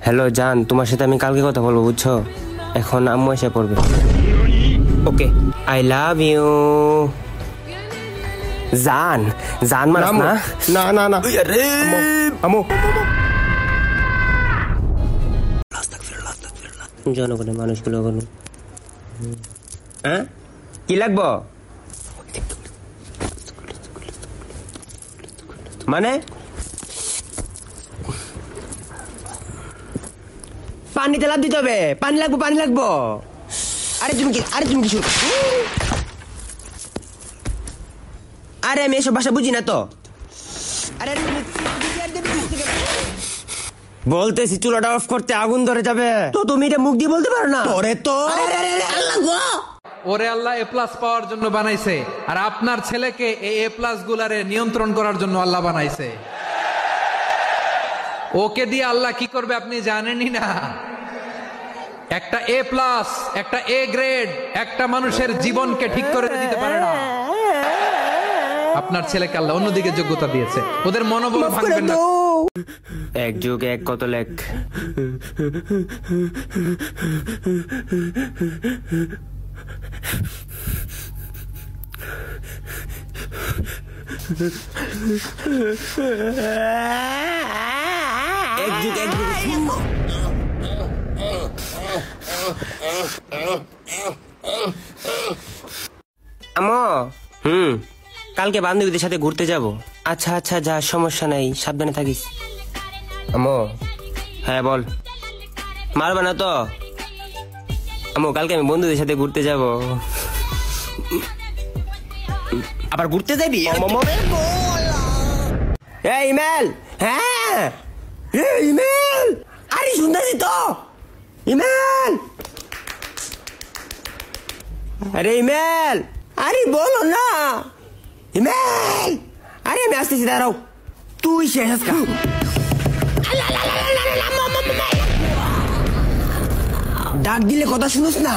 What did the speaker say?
Hello জান, তোমার সাথে আমি কালকে কথা বলবো, বুঝছো? এখন আম্মু এসে পড়বে। ওকে, আই লাভ ইউ। জান জান মারাস না। না না না আমু জনগণের মানুষগুলো বলো। হ্যাঁ, কি লাগবো? মানে পানিতে লাভ দিতে হবে। পানি লাগবো, পানি লাগবো। আরে তুমি কি শুরু? আরে আমি এসব ভাষা বুঝি না তো। আরে বলতেছি চুলাটা অফ করতে, আগুন ধরে যাবে। তো তুমি এটা মুখ দিয়ে বলতে পারো না? পরে তো ওরে আল্লাহ এ প্লাস পাওয়ার জন্য বানাইছে, আর আপনার ছেলেকে এই এ প্লাস গুলারে নিয়ন্ত্রণ করার জন্য আল্লাহ বানাইছে। ওকে দিয়ে আল্লাহ কি করবে আপনি জানেনই না। একটা এ প্লাস, একটা এ গ্রেড একটা মানুষের জীবনকে ঠিক করে দিতে পারে না। আপনার ছেলেকে আল্লাহ অন্যদিকে যোগ্যতা দিয়েছে। ওদের মনোবল ভাঙবেন না। এক যুগ এক কত লেখ। এক যুগ এক যুগ। আমো কালকে বান্ধবীদের সাথে ঘুরতে যাব। আচ্ছা আচ্ছা, যা, সমস্যা নাই, সাবধানে থাকিস। আমো হ্যাঁ বল। মারবা না তো? আমো কালকে আমি বন্ধুদের সাথে ঘুরতে যাব। আবার ঘুরতে যাবি? এই ইমেল, হ্যাঁ ইমেল, আরে শুনতেছি তো ইমেল। আরে ইমেল, আরে বলো না ইমেল। আরে আমি আসতেছি, দাঁড়াও। তুই শেষ আজকা। ডাক দিলে কথা শুনোস না।